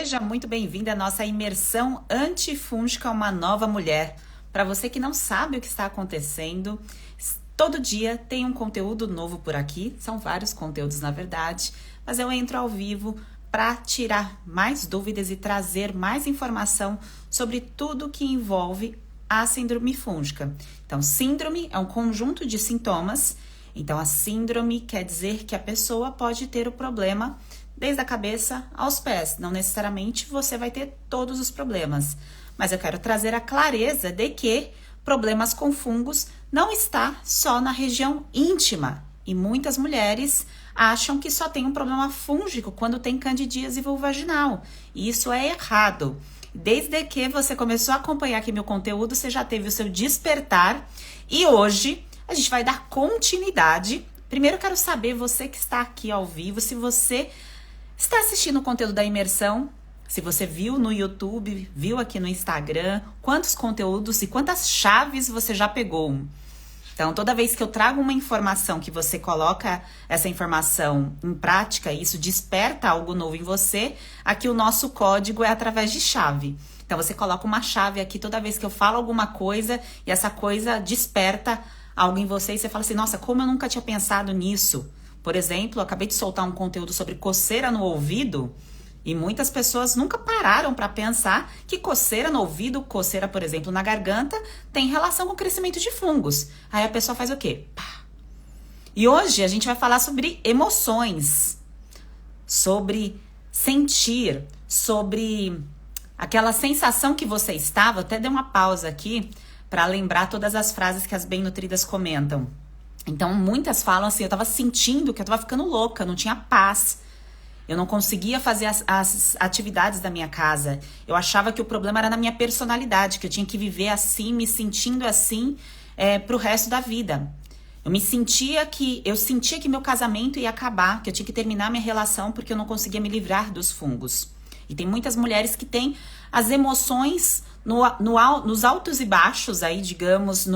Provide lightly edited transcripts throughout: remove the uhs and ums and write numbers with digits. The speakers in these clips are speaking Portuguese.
Seja muito bem-vinda à nossa imersão antifúngica Uma Nova Mulher. Para você que não sabe o que está acontecendo, todo dia tem um conteúdo novo por aqui, são vários conteúdos na verdade, mas eu entro ao vivo para tirar mais dúvidas e trazer mais informação sobre tudo que envolve a síndrome fúngica. Então, síndrome é um conjunto de sintomas, então a síndrome quer dizer que a pessoa pode ter o problema desde a cabeça aos pés. Não necessariamente você vai ter todos os problemas, mas eu quero trazer a clareza de que problemas com fungos não está só na região íntima. E muitas mulheres acham que só tem um problema fúngico quando tem candidíase vulvaginal. E isso é errado. Desde que você começou a acompanhar aqui meu conteúdo, você já teve o seu despertar. E hoje a gente vai dar continuidade. Primeiro eu quero saber, você que está aqui ao vivo, se você está assistindo o conteúdo da imersão, se você viu no YouTube, viu aqui no Instagram, quantos conteúdos e quantas chaves você já pegou. Então, toda vez que eu trago uma informação que você coloca essa informação em prática, e isso desperta algo novo em você, aqui o nosso código é através de chave. Então, você coloca uma chave aqui toda vez que eu falo alguma coisa e essa coisa desperta algo em você e você fala assim, nossa, como eu nunca tinha pensado nisso. Por exemplo, eu acabei de soltar um conteúdo sobre coceira no ouvido e muitas pessoas nunca pararam para pensar que coceira no ouvido, coceira, por exemplo, na garganta, tem relação com o crescimento de fungos. Aí a pessoa faz o quê? Pá. E hoje a gente vai falar sobre emoções, sobre sentir, sobre aquela sensação que você estava. Eu até dei uma pausa aqui para lembrar todas as frases que as bem-nutridas comentam. Então, muitas falam assim, eu tava sentindo que eu tava ficando louca, não tinha paz. Eu não conseguia fazer as atividades da minha casa. Eu achava que o problema era na minha personalidade, que eu tinha que viver assim, me sentindo assim, pro resto da vida. Eu sentia que meu casamento ia acabar, que eu tinha que terminar minha relação porque eu não conseguia me livrar dos fungos. E tem muitas mulheres que têm as emoções nos altos e baixos aí, digamos,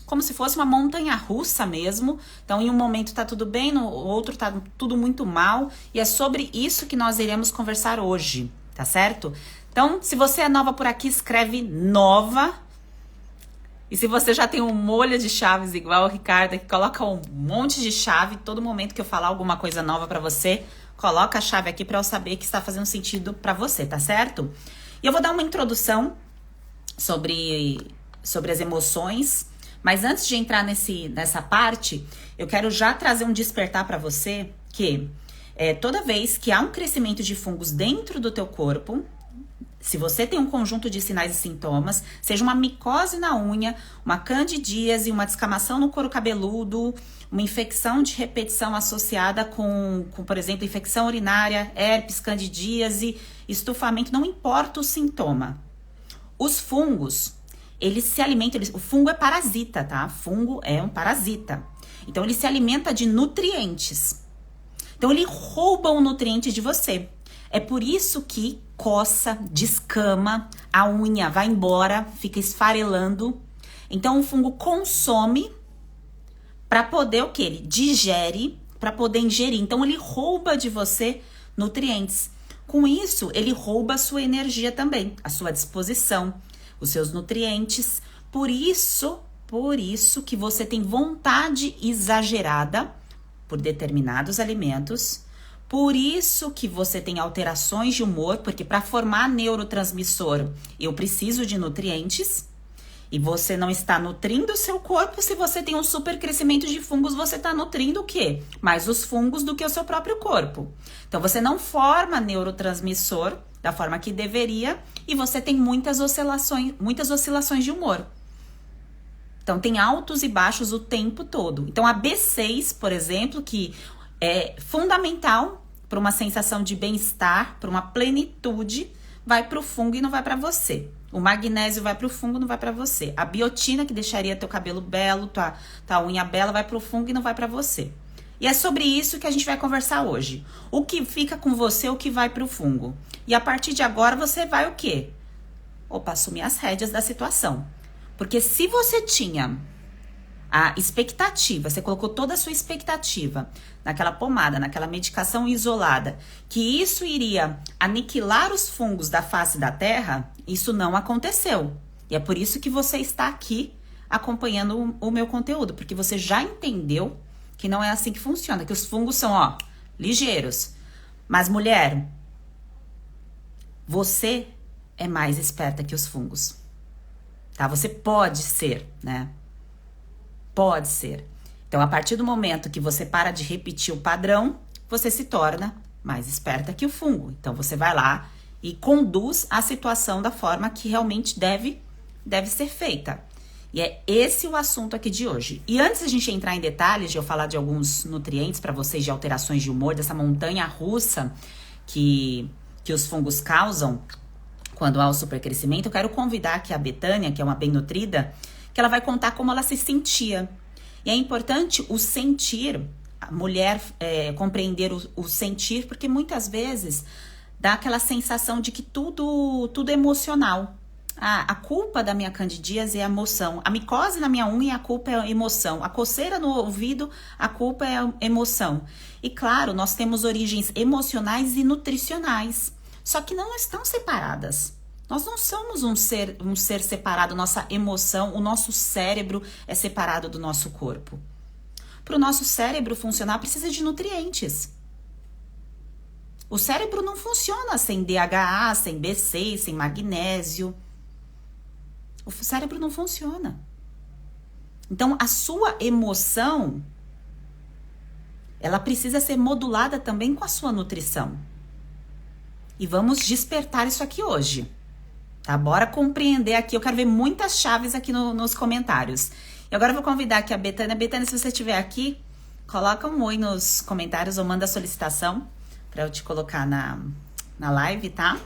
como se fosse uma montanha russa mesmo. Então, em um momento tá tudo bem, no outro tá tudo muito mal. E é sobre isso que nós iremos conversar hoje, tá certo? Então, se você é nova por aqui, escreve nova. E se você já tem um molho de chaves igual o Ricardo, que coloca um monte de chave, todo momento que eu falar alguma coisa nova pra você, coloca a chave aqui pra eu saber que está fazendo sentido pra você, tá certo? E eu vou dar uma introdução sobre as emoções, mas antes de entrar nessa parte, eu quero já trazer um despertar para você que toda vez que há um crescimento de fungos dentro do teu corpo, se você tem um conjunto de sinais e sintomas, seja uma micose na unha, uma candidíase, uma descamação no couro cabeludo, uma infecção de repetição associada com, por exemplo, infecção urinária, herpes, candidíase, estufamento, não importa o sintoma. Os fungos, eles se alimentam, o fungo é parasita, tá? Fungo é um parasita. Então, ele se alimenta de nutrientes. Então, ele rouba o nutriente de você. É por isso que coça, descama, a unha vai embora, fica esfarelando. Então, o fungo consome para poder o quê? Ele digere para poder ingerir. Então, ele rouba de você nutrientes. Com isso, ele rouba a sua energia também, a sua disposição, os seus nutrientes. Por isso que você tem vontade exagerada por determinados alimentos. Por isso que você tem alterações de humor, porque para formar neurotransmissor, eu preciso de nutrientes. E você não está nutrindo o seu corpo. Se você tem um super crescimento de fungos, você está nutrindo o quê? Mais os fungos do que o seu próprio corpo. Então, você não forma neurotransmissor da forma que deveria e você tem muitas oscilações de humor. Então, tem altos e baixos o tempo todo. Então, a B6, por exemplo, que é fundamental para uma sensação de bem-estar, para uma plenitude, vai para o fungo e não vai para você. O magnésio vai pro fungo, não vai pra você. A biotina, que deixaria teu cabelo belo, tua unha bela, vai pro fungo e não vai pra você. E é sobre isso que a gente vai conversar hoje. O que fica com você, o que vai pro fungo. E a partir de agora, você vai o quê? Opa, assumir as rédeas da situação. Porque se você tinha A expectativa, você colocou toda a sua expectativa naquela pomada, naquela medicação isolada, que isso iria aniquilar os fungos da face da terra, isso não aconteceu. E é por isso que você está aqui acompanhando o meu conteúdo, porque você já entendeu que não é assim que funciona, que os fungos são, ó, ligeiros. Mas, mulher, você é mais esperta que os fungos, tá? Você pode ser, né? Pode ser. Então, a partir do momento que você para de repetir o padrão, você se torna mais esperta que o fungo. Então, você vai lá e conduz a situação da forma que realmente deve ser feita. E é esse o assunto aqui de hoje. E antes de a gente entrar em detalhes, de eu falar de alguns nutrientes para vocês, de alterações de humor, dessa montanha russa que os fungos causam quando há o supercrescimento, eu quero convidar aqui a Betânia, que é uma bem nutrida, que ela vai contar como ela se sentia. E é importante o sentir, a mulher compreender o sentir, porque muitas vezes dá aquela sensação de que tudo é emocional. Ah, a culpa da minha candidíase é a emoção. A micose na minha unha, a culpa é a emoção. A coceira no ouvido, a culpa é a emoção. E claro, nós temos origens emocionais e nutricionais. Só que não estão separadas. Nós não somos um ser separado, nossa emoção, o nosso cérebro é separado do nosso corpo. Para o nosso cérebro funcionar, precisa de nutrientes. O cérebro não funciona sem DHA, sem B6, sem magnésio. O cérebro não funciona. Então, a sua emoção, ela precisa ser modulada também com a sua nutrição. E vamos despertar isso aqui hoje. Tá? Bora compreender aqui. Eu quero ver muitas chaves aqui nos comentários. E agora eu vou convidar aqui a Betânia. Betânia, se você estiver aqui, coloca um oi nos comentários ou manda a solicitação para eu te colocar na live, tá?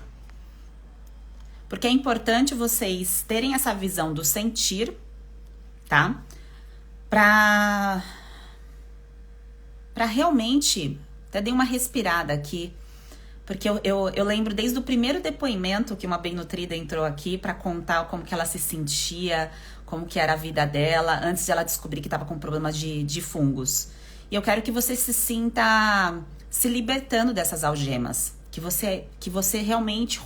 Porque é importante vocês terem essa visão do sentir, tá? Pra realmente... Até dei uma respirada aqui. Porque eu lembro desde o primeiro depoimento que uma bem nutrida entrou aqui para contar como que ela se sentia, como que era a vida dela, antes de ela descobrir que estava com problemas de fungos. E eu quero que você se sinta se libertando dessas algemas. Que você realmente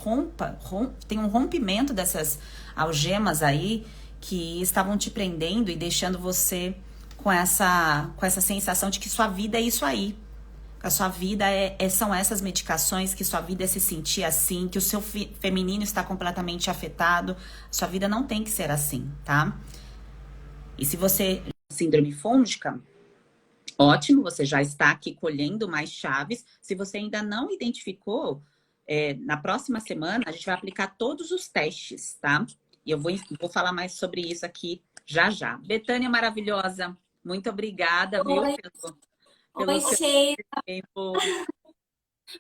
tem um rompimento dessas algemas aí que estavam te prendendo e deixando você com essa sensação de que sua vida é isso aí. A sua vida são essas medicações, que sua vida é se sentir assim, que o seu feminino está completamente afetado. Sua vida não tem que ser assim, tá? E se você tem síndrome fúngica, ótimo, você já está aqui colhendo mais chaves. Se você ainda não identificou, na próxima semana a gente vai aplicar todos os testes, tá? E eu vou falar mais sobre isso aqui já já. Betânia maravilhosa, muito obrigada, viu? Oi, Pelo oi, seu Sheila. tempo.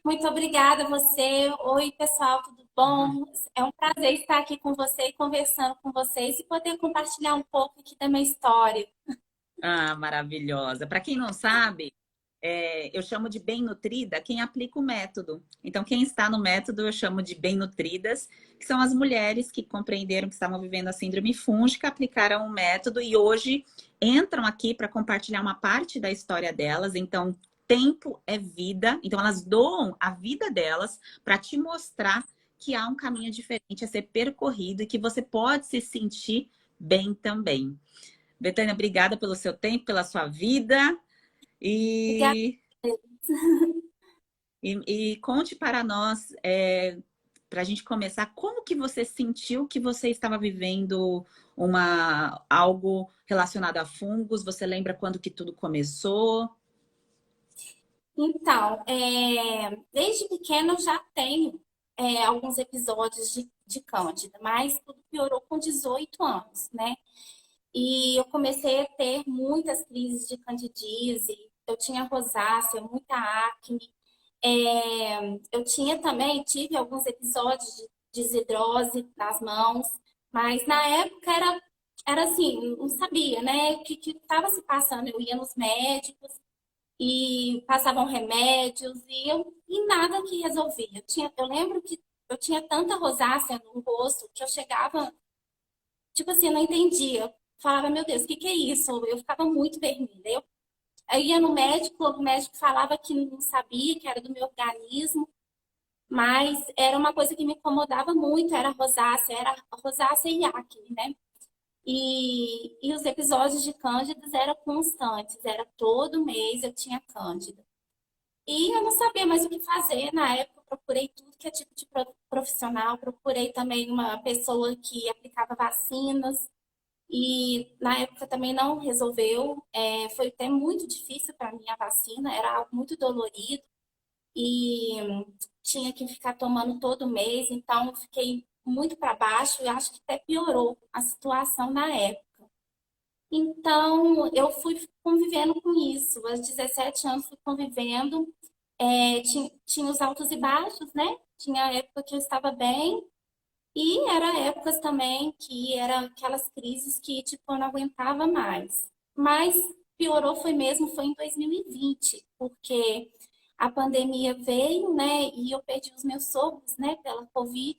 Muito obrigada a você. Oi, pessoal, tudo bom? É um prazer estar aqui com você e conversando com vocês e poder compartilhar um pouco aqui da minha história. Ah, maravilhosa. Para quem não sabe, eu chamo de bem nutrida quem aplica o método. Então, quem está no método eu chamo de bem nutridas, que são as mulheres que compreenderam que estavam vivendo a síndrome fúngica, aplicaram o método e hoje entram aqui para compartilhar uma parte da história delas. Então, tempo é vida. Então, elas doam a vida delas para te mostrar que há um caminho diferente a ser percorrido e que você pode se sentir bem também. Betânia, obrigada pelo seu tempo, pela sua vida. Obrigada. E, e conte para nós, para a gente começar, como que você sentiu que você estava vivendo algo relacionado a fungos? Você lembra quando que tudo começou? Então, desde pequena eu já tenho alguns episódios de Cândida, mas tudo piorou com 18 anos, né? E eu comecei a ter muitas crises de candidíase, eu tinha rosácea, muita acne. Eu tive alguns episódios de desidrose nas mãos, mas na época era assim, não sabia, né, o que estava se passando. Eu ia nos médicos e passavam remédios e nada que resolvia. Eu lembro que eu tinha tanta rosácea no rosto que eu chegava, tipo assim, eu não entendia. falava, meu Deus, o que que é isso? Eu ficava muito vermelha. Eu ia no médico, o médico falava que não sabia, que era do meu organismo, mas era uma coisa que me incomodava muito, era rosácea e acne, né? E os episódios de cândidas eram constantes, era todo mês eu tinha cândida. E eu não sabia mais o que fazer. Na época, eu procurei tudo que é tipo de profissional, procurei também uma pessoa que aplicava vacinas, e na época também não resolveu. Foi até muito difícil para mim a vacina, era algo muito dolorido e tinha que ficar tomando todo mês, então eu fiquei muito para baixo e acho que até piorou a situação na época. Então, eu fui convivendo com isso. Aos 17 anos, fui convivendo. Tinha os altos e baixos, né? Tinha a época que eu estava bem, e era épocas também que eram aquelas crises que, tipo, eu não aguentava mais. Mas piorou foi em 2020, porque a pandemia veio, né? E eu perdi os meus sogros, né? Pela Covid.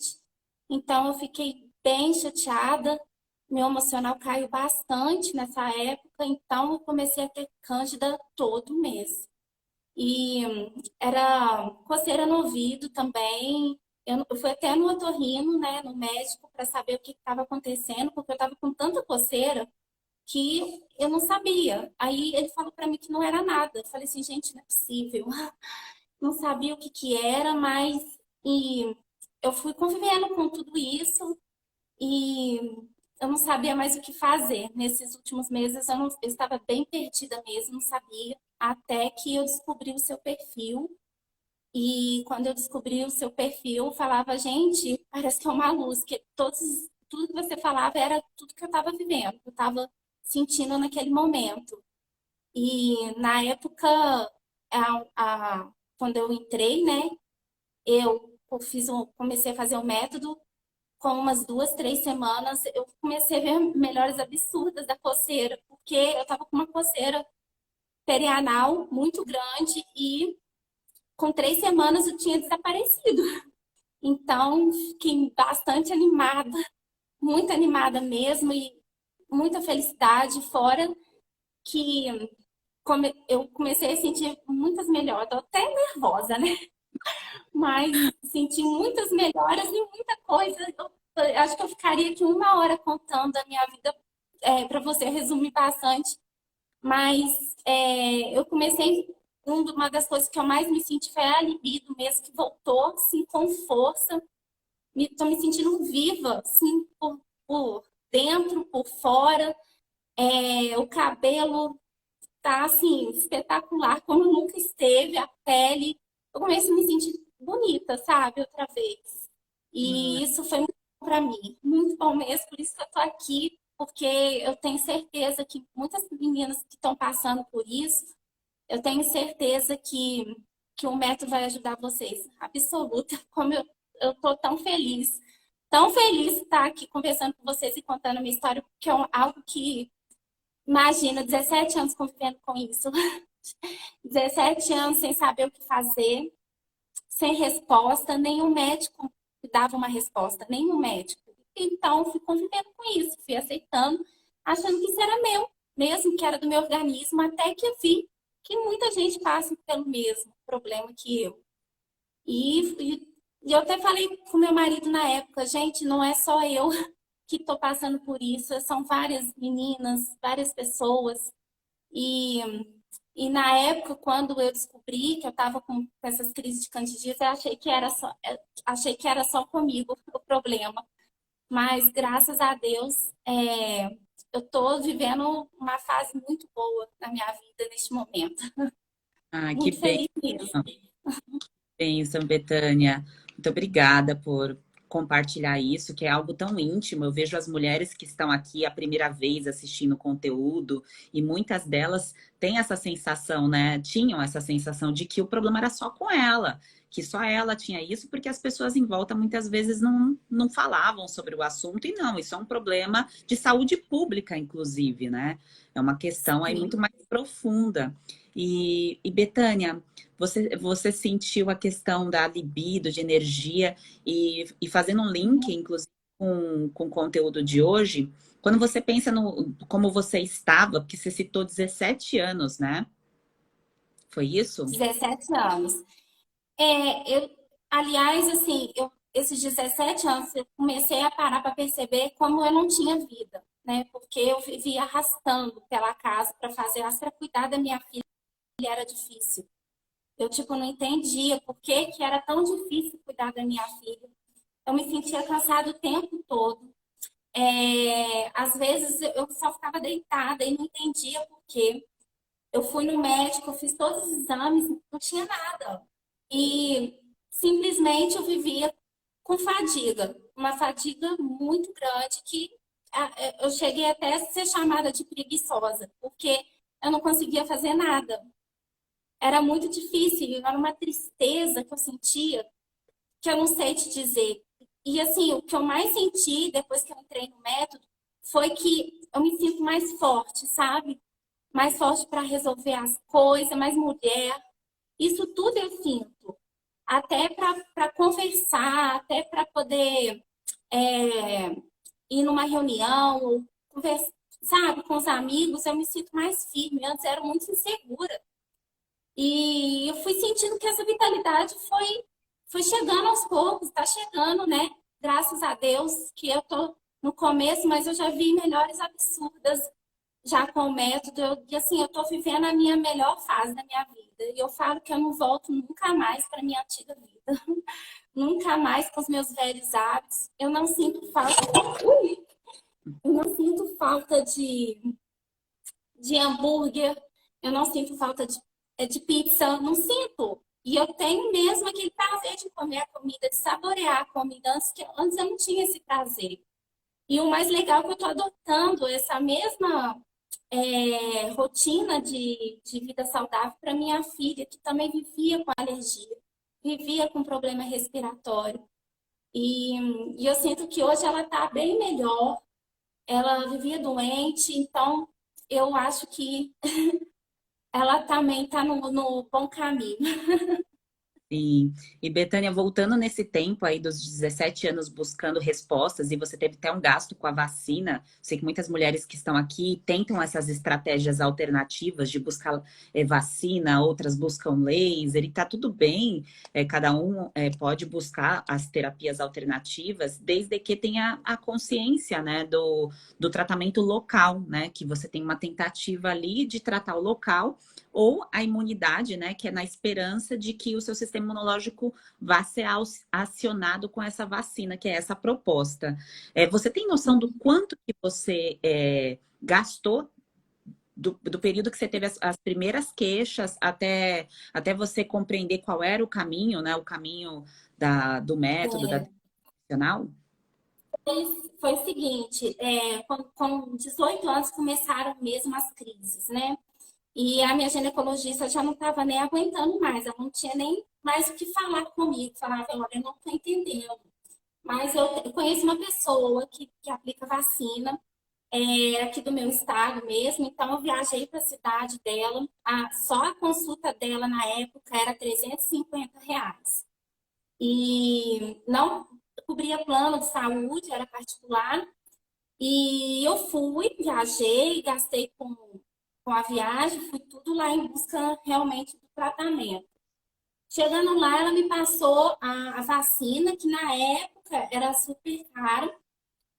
Então, eu fiquei bem chateada. Meu emocional caiu bastante nessa época. Então, eu comecei a ter cândida todo mês. E era coceira no ouvido também. Eu fui até no otorrino, né, no médico, para saber o que estava acontecendo, porque eu estava com tanta coceira que eu não sabia. Aí ele falou para mim que não era nada. Eu falei assim, gente, não é possível. Não sabia o que que era, mas e eu fui convivendo com tudo isso e eu não sabia mais o que fazer. Nesses últimos meses eu estava bem perdida mesmo, não sabia, até que eu descobri o seu perfil. E quando eu descobri o seu perfil, eu falava, gente, parece que é uma luz, que tudo que você falava era tudo que eu estava vivendo, que eu estava sentindo naquele momento. E na época, quando eu entrei, né, comecei a fazer o método. Com umas 2, 3 semanas, eu comecei a ver melhores absurdas da coceira, porque eu estava com uma coceira perianal muito grande e com 3 semanas eu tinha desaparecido. Então, fiquei bastante animada, muito animada mesmo, e muita felicidade, fora que eu comecei a sentir muitas melhoras. Tô até nervosa, né? Mas senti muitas melhoras e muita coisa. Eu acho que eu ficaria aqui 1 hora contando a minha vida para você resumir bastante. Mas eu comecei, uma das coisas que eu mais me senti foi a libido mesmo, que voltou, assim, com força. Estou me sentindo viva, assim, por dentro, por fora. O cabelo tá, assim, espetacular, como nunca esteve, a pele. Eu comecei a me sentir bonita, sabe, outra vez. Hum, E isso foi muito bom para mim, muito bom mesmo, por isso que eu tô aqui, porque eu tenho certeza que muitas meninas que estão passando por isso, eu tenho certeza que o método vai ajudar vocês, absoluta, como eu tô tão feliz de estar aqui conversando com vocês e contando a minha história, porque é algo que, imagina, 17 anos convivendo com isso. 17 anos sem saber o que fazer, sem resposta, nenhum médico dava uma resposta, nenhum médico. Então, fui convivendo com isso, fui aceitando, achando que isso era meu, mesmo que era do meu organismo, até que eu vi que muita gente passa pelo mesmo problema que eu. E eu até falei com meu marido na época, gente, não é só eu que estou passando por isso, são várias meninas, várias pessoas. E e na época, quando eu descobri que eu estava com essas crises de candidíase, eu achei que era só comigo o problema. Mas graças a Deus, eu estou vivendo uma fase muito boa na minha vida neste momento. que Muito bem. feliz mesmo. Bênção, Betânia. Muito obrigada por compartilhar isso, que é algo tão íntimo. Eu vejo as mulheres que estão aqui a primeira vez assistindo o conteúdo e muitas delas têm essa sensação, né? Tinham essa sensação de que o problema era só com ela, que só ela tinha isso, porque as pessoas em volta muitas vezes não falavam sobre o assunto. E não, isso é um problema de saúde pública, inclusive, né? É uma questão aí Sim. muito mais profunda. E Betânia, você sentiu a questão da libido, de energia, e fazendo um link, inclusive, com o conteúdo de hoje, Quando você pensa no como você estava, porque você citou 17 anos, né? Foi isso? 17 anos. Aliás, assim, esses 17 anos eu comecei a parar para perceber como eu não tinha vida, né? Porque eu vivia arrastando pela casa para fazer as para cuidar da minha filha, era difícil. Eu, tipo, não entendia por que que era tão difícil cuidar da minha filha. Eu me sentia cansada o tempo todo. Às vezes eu só ficava deitada e não entendia por quê. Eu fui no médico, eu fiz todos os exames, não tinha nada. E simplesmente eu vivia com fadiga, uma fadiga muito grande que eu cheguei até a ser chamada de preguiçosa, porque eu não conseguia fazer nada. Era muito difícil, era uma tristeza que eu sentia que eu não sei te dizer. E assim, o que eu mais senti depois que eu entrei no método foi que eu me sinto mais forte, sabe? Mais forte para resolver as coisas, mais mulher. Isso tudo eu sinto. Até para conversar, até para poder é, ir numa reunião, ou conversar, sabe, com os amigos, eu me sinto mais firme. Antes eu era muito insegura. E eu fui sentindo que essa vitalidade foi chegando aos poucos, está chegando, né? Graças a Deus que eu tô no começo, mas eu já vi melhores absurdas já com o método. E assim, eu tô vivendo a minha melhor fase da minha vida. E eu falo que eu não volto nunca mais para minha antiga vida. Nunca mais com os meus velhos hábitos. Eu não sinto falta. Ui! Eu não sinto falta de hambúrguer, eu não sinto falta de pizza, não sinto. E eu tenho mesmo aquele prazer de comer a comida, de saborear a comida, antes eu não tinha esse prazer. E o mais legal é que eu estou adotando essa mesma rotina de vida saudável para minha filha, que também vivia com alergia, vivia com problema respiratório. E eu sinto que hoje ela está bem melhor, ela vivia doente, então eu acho que ela também está no bom caminho. Sim. E Betânia, voltando nesse tempo aí dos 17 anos buscando respostas, e você teve até um gasto com a vacina. Sei que muitas mulheres que estão aqui tentam essas estratégias alternativas de buscar vacina, outras buscam laser, e tá tudo bem, cada um pode buscar as terapias alternativas, desde que tenha a consciência, né, do tratamento local, né? Que você tem uma tentativa ali de tratar o local ou a imunidade, né, que é na esperança de que o seu sistema imunológico vá ser acionado com essa vacina, que é essa proposta. Você tem noção do quanto que você gastou do período que você teve as primeiras queixas até você compreender qual era o caminho, né, o caminho do método, da tradicional? Foi o seguinte, com 18 anos começaram mesmo as crises, né? E a minha ginecologista já não estava nem aguentando mais, ela não tinha nem mais o que falar comigo. Falava, olha, eu não estou entendendo. Mas eu conheço uma pessoa que aplica vacina, aqui do meu estado mesmo, então eu viajei para a cidade dela. Só a consulta dela na época era R$ 350. E não cobria plano de saúde, era particular. E eu fui, viajei, gastei com a viagem, fui tudo lá em busca realmente do tratamento. Chegando lá, ela me passou a vacina, que na época era super cara,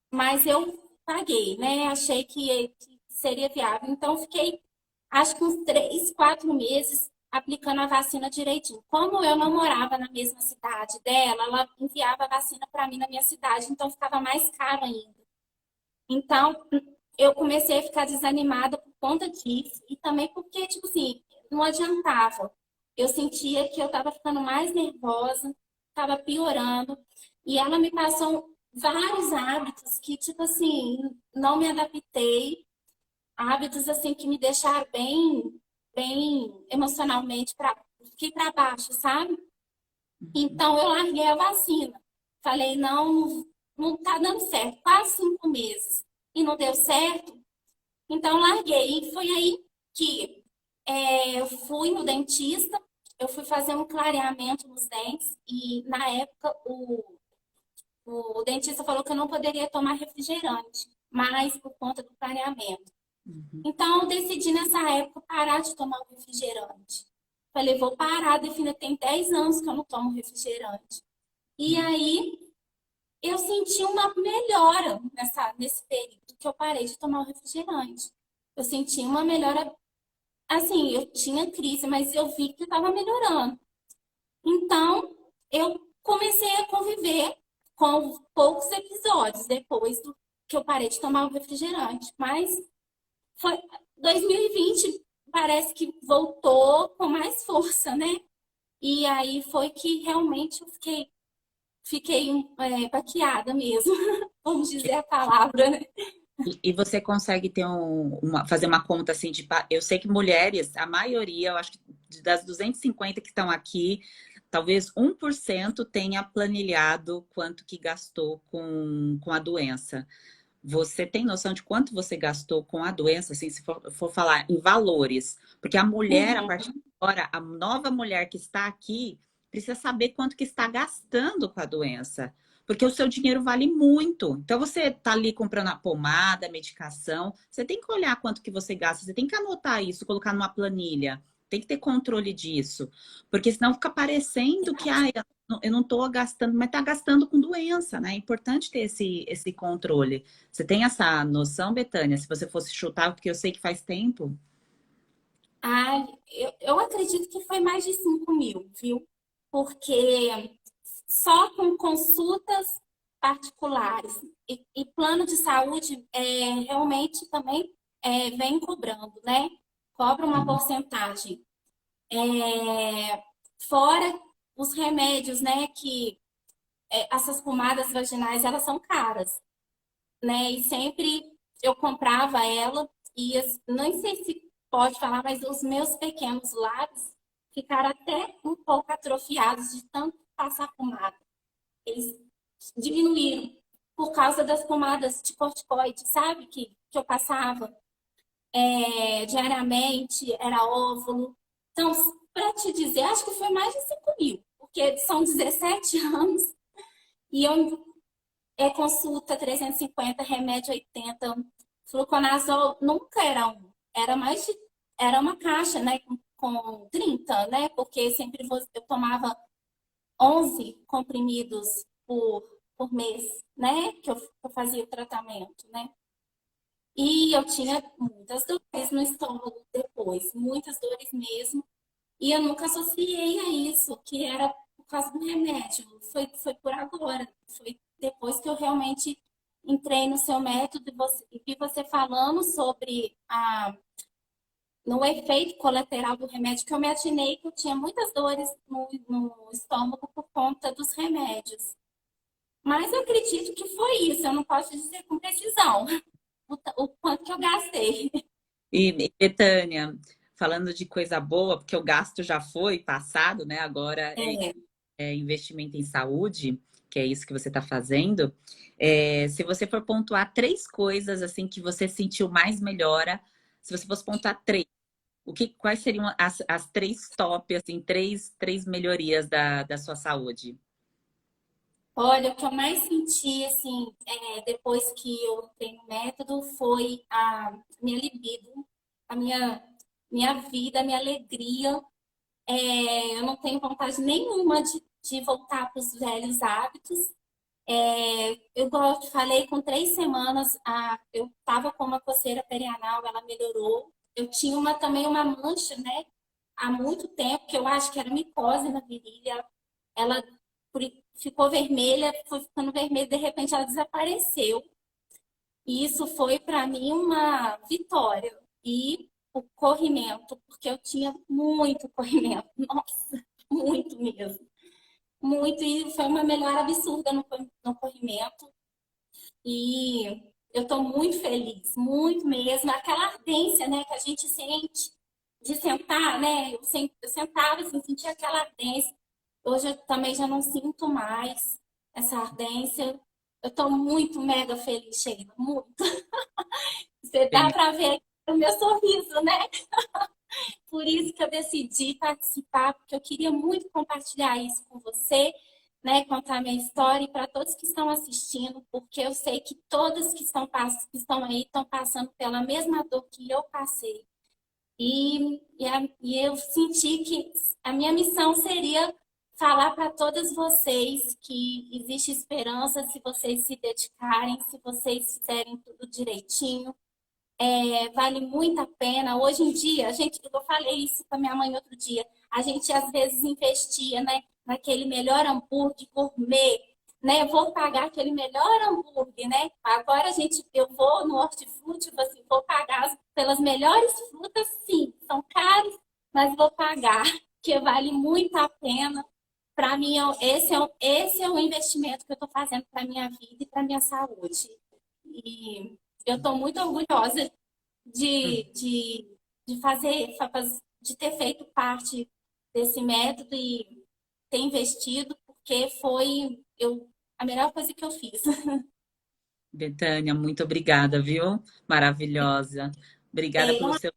mas eu paguei, né? Achei que seria viável. Então, fiquei, acho que uns 3, 4 meses aplicando a vacina direitinho. Como eu não morava na mesma cidade dela, ela enviava a vacina para mim na minha cidade, então ficava mais caro ainda. Então, eu comecei a ficar desanimada por conta disso e também porque, tipo assim, não adiantava. Eu sentia que eu estava ficando mais nervosa, estava piorando, e ela me passou vários hábitos que, tipo assim, não me adaptei, hábitos assim que me deixaram bem emocionalmente fiquei para baixo, sabe? Então eu larguei a vacina. Falei, não, não tá dando certo. Quase 5 meses. E não deu certo. Então larguei. E foi aí que eu fui no dentista. Eu fui fazer um clareamento nos dentes. E na época o dentista falou que eu não poderia tomar refrigerante. mais por conta do clareamento. Uhum. Então, eu decidi nessa época parar de tomar o refrigerante. Falei, vou parar, defina, tem 10 anos que eu não tomo refrigerante. E aí, eu senti uma melhora nesse período que eu parei de tomar o refrigerante. Eu senti uma melhora, assim, eu tinha crise, mas eu vi que estava melhorando. Então, eu comecei a conviver com poucos episódios depois do que eu parei de tomar o refrigerante. Mas foi 2020 parece que voltou com mais força, né? E aí foi que realmente eu fiquei baqueada mesmo, vamos dizer a palavra, né? E você consegue ter fazer uma conta assim de. Eu sei que mulheres, a maioria, eu acho que das 250 que estão aqui, talvez 1% tenha planilhado quanto que gastou com a doença. Você tem noção de quanto você gastou com a doença, assim, se for falar em valores? Porque a mulher, a Uhum. partir de agora, a nova mulher que está aqui, precisa saber quanto que está gastando com a doença. Porque o seu dinheiro vale muito. Então, você está ali comprando a pomada, a medicação, você tem que olhar quanto que você gasta, você tem que anotar isso, colocar numa planilha. Tem que ter controle disso. Porque senão fica parecendo que eu não estou gastando, mas está gastando com doença, né? É importante ter esse controle. Você tem essa noção, Betânia? Se você fosse chutar, porque eu sei que faz tempo. Ah, eu acredito que foi mais de 5 mil, viu? Porque só com consultas particulares e plano de saúde realmente também vem cobrando, né? Cobra uma Uhum. porcentagem. É, fora os remédios, né? Que essas pomadas vaginais, elas são caras, né? E sempre eu comprava ela e nem sei se pode falar, mas os meus pequenos lábios ficaram até um pouco atrofiados de tanto passar pomada. Eles diminuíram por causa das pomadas de corticoide, sabe? Que eu passava diariamente, era óvulo. Então, para te dizer, acho que foi mais de 5 mil, porque são 17 anos e eu consulta 350, remédio 80, fluconazol nunca era um, era uma caixa, né, com 30, né, porque sempre eu tomava 11 comprimidos por mês, né, que eu fazia o tratamento, né. E eu tinha muitas dores no estômago depois, muitas dores mesmo, e eu nunca associei a isso, que era por causa do remédio. Foi por agora. Foi depois que eu realmente entrei no seu método e vi você falando sobre no efeito colateral do remédio, que eu me atinei que eu tinha muitas dores no estômago por conta dos remédios. Mas eu acredito que foi isso. Eu não posso dizer com precisão o quanto que eu gastei. E, Betânia, falando de coisa boa, porque o gasto já foi passado, né? Agora É, é investimento em saúde, que é isso que você está fazendo. Se você for pontuar três coisas assim que você sentiu mais melhora, se você fosse pontuar três, quais seriam as três top, assim, três melhorias da sua saúde? olha, o que eu mais senti, assim, depois que eu entrei no método foi a minha libido, a minha vida, a minha alegria. Eu não tenho vontade nenhuma de voltar para os velhos hábitos. Igual eu te falei, com 3 semanas, eu estava com uma coceira perianal, ela melhorou. Eu tinha também uma mancha, né, há muito tempo, que eu acho que era micose na virilha. Ela ficou vermelha, foi ficando vermelha, de repente ela desapareceu. E isso foi para mim uma vitória. E o corrimento, porque eu tinha muito corrimento, nossa, muito mesmo. Muito, e foi uma melhora absurda no corrimento. E eu estou muito feliz, muito mesmo. Aquela ardência, né, que a gente sente de sentar, né? Eu sentava assim, sentia aquela ardência. Hoje eu também já não sinto mais essa ardência. Eu estou muito mega feliz, Sheila, muito. Você dá para ver o meu sorriso, né? Por isso que eu decidi participar, porque eu queria muito compartilhar isso com você, né, contar minha história e para todos que estão assistindo, porque eu sei que todos que estão aí estão passando pela mesma dor que eu passei. E eu senti que a minha missão seria falar para todas vocês que existe esperança se vocês se dedicarem, se vocês fizerem tudo direitinho. Vale muito a pena. Hoje em dia, eu falei isso com a minha mãe outro dia, a gente às vezes investia, né, naquele melhor hambúrguer gourmet, né? Vou pagar aquele melhor hambúrguer, né? Agora eu vou no hortifruti, assim, vou pagar pelas melhores frutas, sim, são caros, mas vou pagar, que vale muito a pena. Para mim, esse é o investimento que eu estou fazendo para minha vida e para minha saúde. E eu estou muito orgulhosa de, de, de ter feito parte desse método e ter investido, porque a melhor coisa que eu fiz. Betânia, muito obrigada, viu? Maravilhosa. Obrigada É pelo uma seu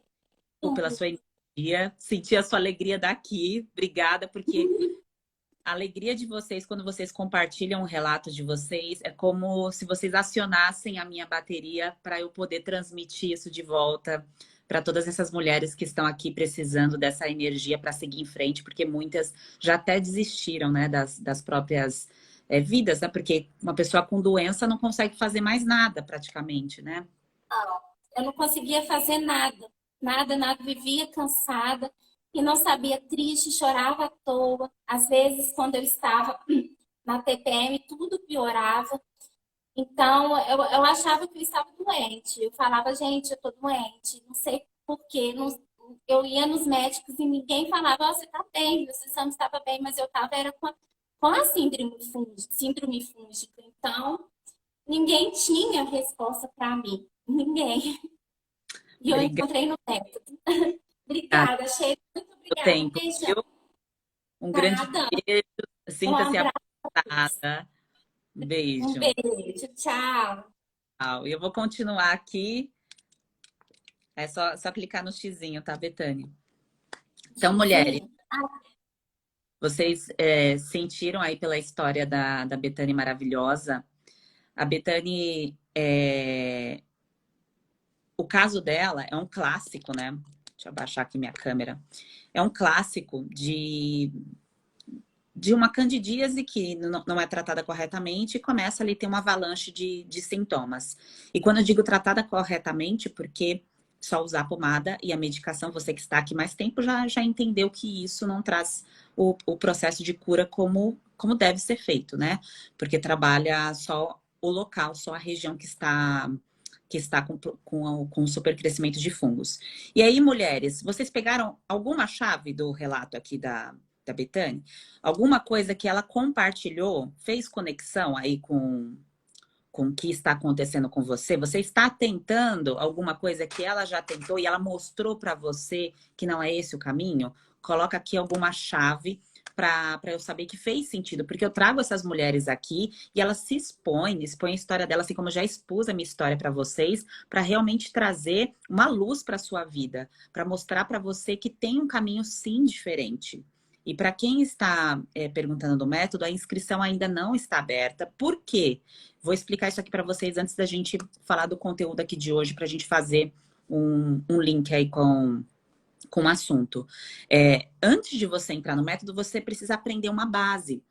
tempo, pela sua energia. Senti a sua alegria daqui. Obrigada, porque a alegria de vocês, quando vocês compartilham o relato de vocês, é como se vocês acionassem a minha bateria para eu poder transmitir isso de volta para todas essas mulheres que estão aqui precisando dessa energia para seguir em frente, porque muitas já até desistiram, né, das próprias vidas, né? Porque uma pessoa com doença não consegue fazer mais nada praticamente, né? Eu não conseguia fazer nada, nada, nada. Vivia cansada e não sabia, triste, chorava à toa. Às vezes, quando eu estava na TPM, tudo piorava. Então, eu achava que eu estava doente. Eu falava, gente, eu estou doente, não sei por quê. Eu ia nos médicos e ninguém falava, oh, você está bem, você não estava bem, mas eu estava era com a síndrome fúngica. Então, ninguém tinha resposta para mim. Ninguém. E eu Obrigada encontrei no método. Obrigada, pelo Sheila. Muito obrigada. Um tempo, beijão. viu? Um grande Nada. beijo. Um Sinta-se abraço. abraçada. Um Um beijo. beijo. Tchau. Tchau. E eu vou continuar aqui. É só clicar no xizinho, tá, Betânia? Então, mulheres, Sim. vocês sentiram aí pela história da Betânia maravilhosa. A Betânia, o caso dela é um clássico, né? Deixa eu abaixar aqui minha câmera. É um clássico de uma candidíase que não é tratada corretamente e começa ali a ter uma avalanche de sintomas. E quando eu digo tratada corretamente, porque só usar a pomada e a medicação, você que está aqui mais tempo já entendeu que isso não traz o processo de cura como deve ser feito, né? Porque trabalha só o local, só a região que está com supercrescimento de fungos. E aí, mulheres, vocês pegaram alguma chave do relato aqui da Betânia? Alguma coisa que ela compartilhou, fez conexão aí com o que está acontecendo com você? Você está tentando alguma coisa que ela já tentou e ela mostrou para você que não é esse o caminho? Coloca aqui alguma chave para eu saber que fez sentido, porque eu trago essas mulheres aqui e elas se expõem a história delas, assim como eu já expus a minha história para vocês, para realmente trazer uma luz para sua vida, para mostrar para você que tem um caminho sim diferente. E para quem está perguntando do método, a inscrição ainda não está aberta. Por quê? Vou explicar isso aqui para vocês antes da gente falar do conteúdo aqui de hoje, para a gente fazer um link aí com o assunto. Antes de você entrar no método, você precisa aprender uma base.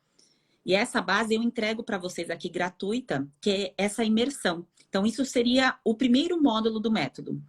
E essa base eu entrego para vocês aqui gratuita, que é essa imersão. Então, isso seria o primeiro módulo do método.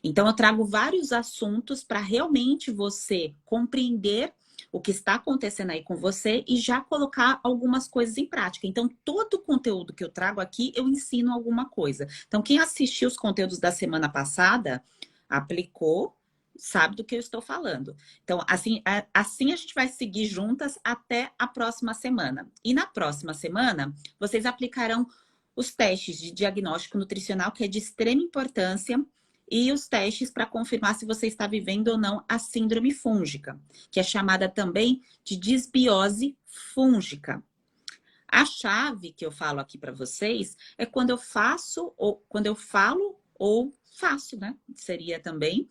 Então, eu trago vários assuntos para realmente você compreender o que está acontecendo aí com você e já colocar algumas coisas em prática. Então, todo o conteúdo que eu trago aqui, eu ensino alguma coisa. Então, quem assistiu os conteúdos da semana passada, aplicou, sabe do que eu estou falando. Então, assim a gente vai seguir juntas até a próxima semana. E na próxima semana, vocês aplicarão os testes de diagnóstico nutricional, que é de extrema importância, e os testes para confirmar se você está vivendo ou não a síndrome fúngica, que é chamada também de disbiose fúngica. A chave que eu falo aqui para vocês é quando eu faço, ou quando eu falo ou faço, né? Seria também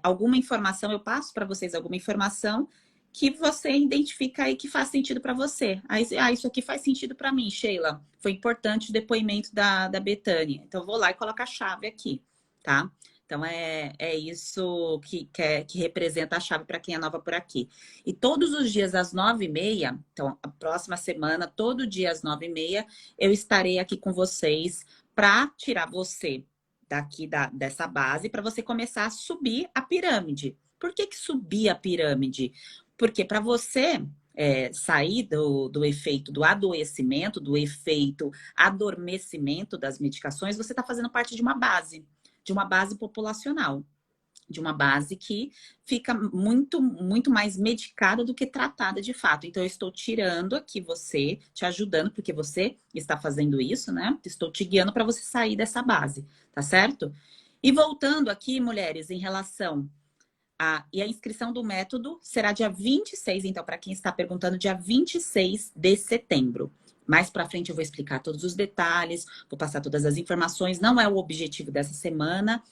alguma informação, eu passo para vocês alguma informação que você identifica aí que faz sentido para você. Aí, isso aqui faz sentido para mim, Sheila. Foi importante o depoimento da Betânia. Então, eu vou lá e coloco a chave aqui, tá? Então, é isso que representa a chave para quem é nova por aqui. E todos os dias às 9h30, então, a próxima semana, todo dia às 9h30, eu estarei aqui com vocês para tirar você daqui dessa base, para você começar a subir a pirâmide. Por que subir a pirâmide? Porque para você sair do efeito do adoecimento, do efeito adormecimento das medicações, você está fazendo parte de uma base populacional, de uma base que fica muito, muito mais medicada do que tratada de fato. Então, eu estou tirando aqui você, te ajudando, porque você está fazendo isso, né? Estou te guiando para você sair dessa base, tá certo? E voltando aqui, mulheres, em relação e a inscrição do método será dia 26, então, para quem está perguntando, dia 26 de setembro. Mais para frente eu vou explicar todos os detalhes, vou passar todas as informações. Não é o objetivo dessa semana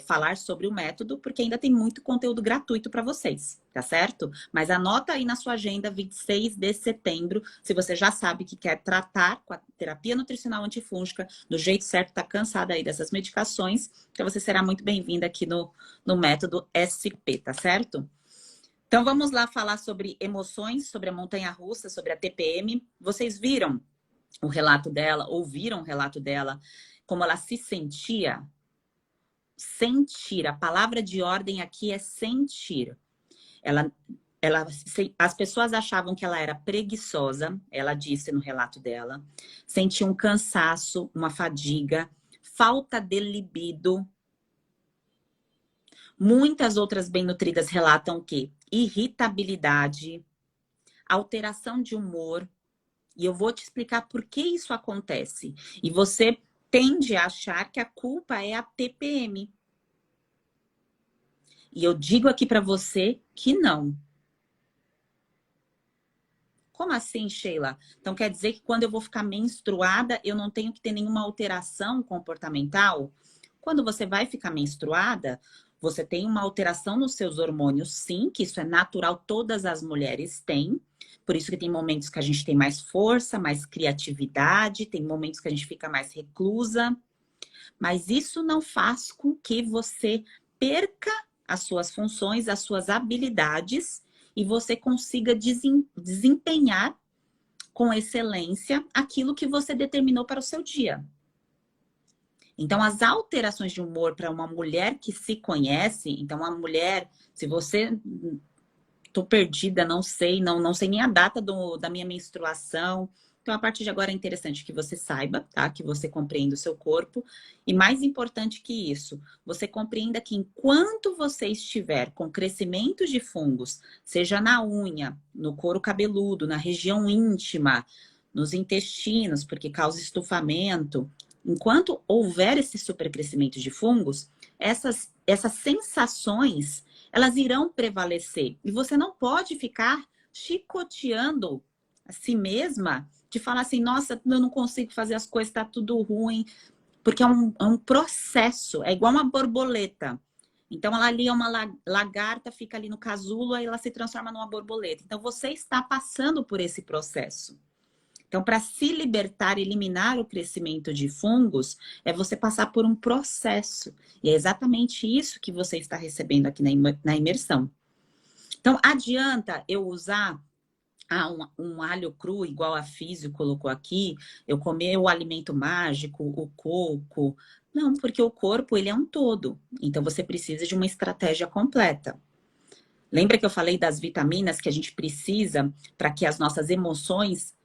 falar sobre o método, porque ainda tem muito conteúdo gratuito para vocês, tá certo? Mas anota aí na sua agenda 26 de setembro, se você já sabe que quer tratar com a terapia nutricional antifúngica do jeito certo, tá cansada aí dessas medicações, então você será muito bem-vinda aqui no método SP, tá certo? Então vamos lá falar sobre emoções, sobre a montanha-russa, sobre a TPM. Vocês viram o relato dela, ouviram o relato dela, como ela se sentia? Sentir, a palavra de ordem aqui é sentir. As pessoas achavam que ela era preguiçosa, ela disse no relato dela, sentia um cansaço, uma fadiga, falta de libido. Muitas outras bem-nutridas relatam que irritabilidade, alteração de humor, e eu vou te explicar por que isso acontece. E você tende a achar que a culpa é a TPM. E eu digo aqui para você que não. Como assim, Sheila? Então quer dizer que quando eu vou ficar menstruada, eu não tenho que ter nenhuma alteração comportamental? Quando você vai ficar menstruada, você tem uma alteração nos seus hormônios, sim, que isso é natural, todas as mulheres têm. Por isso que tem momentos que a gente tem mais força, mais criatividade, tem momentos que a gente fica mais reclusa. Mas isso não faz com que você perca as suas funções, as suas habilidades e você consiga desempenhar com excelência aquilo que você determinou para o seu dia. Então, as alterações de humor para uma mulher que se conhece, então a mulher, se você... Tô perdida, não sei nem a data da minha menstruação. Então, a partir de agora é interessante que você saiba, tá? Que você compreenda o seu corpo. E mais importante que isso, você compreenda que enquanto você estiver com crescimento de fungos, seja na unha, no couro cabeludo, na região íntima, nos intestinos, porque causa estufamento, enquanto houver esse supercrescimento de fungos, essas sensações elas irão prevalecer. E você não pode ficar chicoteando a si mesma de falar assim, nossa, eu não consigo fazer as coisas, tá tudo ruim. Porque é um processo, é igual uma borboleta. Então, ela ali é uma lagarta, fica ali no casulo, aí ela se transforma numa borboleta. Então, você está passando por esse processo. Então, para se libertar, eliminar o crescimento de fungos, é você passar por um processo. E é exatamente isso que você está recebendo aqui na imersão. Então, adianta eu usar um alho cru, igual a Físio colocou aqui, eu comer o alimento mágico, o coco. Não, porque o corpo, ele é um todo. Então, você precisa de uma estratégia completa. Lembra que eu falei das vitaminas que a gente precisa para que as nossas emoções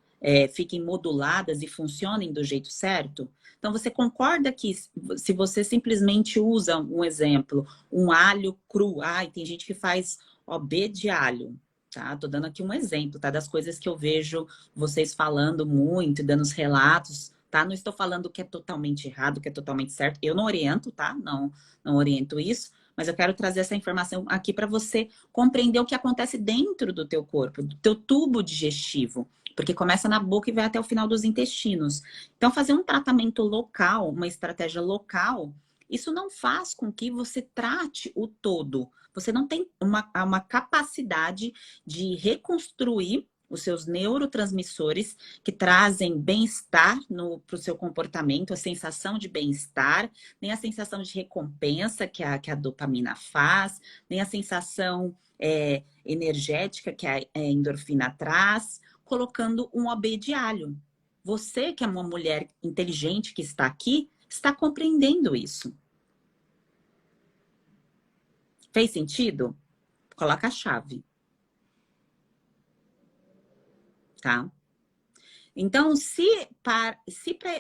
fiquem moduladas e funcionem do jeito certo? Então, você concorda que se você simplesmente usa, um exemplo, um alho cru, tem gente que faz OB de alho, tá? Tô dando aqui um exemplo, tá? Das coisas que eu vejo vocês falando muito, dando os relatos, tá? Não estou falando que é totalmente errado, que é totalmente certo. Eu não oriento, tá? Não oriento isso. Mas eu quero trazer essa informação aqui para você compreender o que acontece dentro do teu corpo, do teu tubo digestivo. Porque começa na boca e vai até o final dos intestinos. Então, fazer um tratamento local, uma estratégia local, isso não faz com que você trate o todo. você não tem uma capacidade de reconstruir os seus neurotransmissores que trazem bem-estar para o seu comportamento, a sensação de bem-estar, nem a sensação de recompensa que a dopamina faz, nem a sensação energética que a endorfina traz, colocando um OB de alho. Você, que é uma mulher inteligente que está aqui, está compreendendo isso. Fez sentido? Coloca a chave. Tá? Então, se para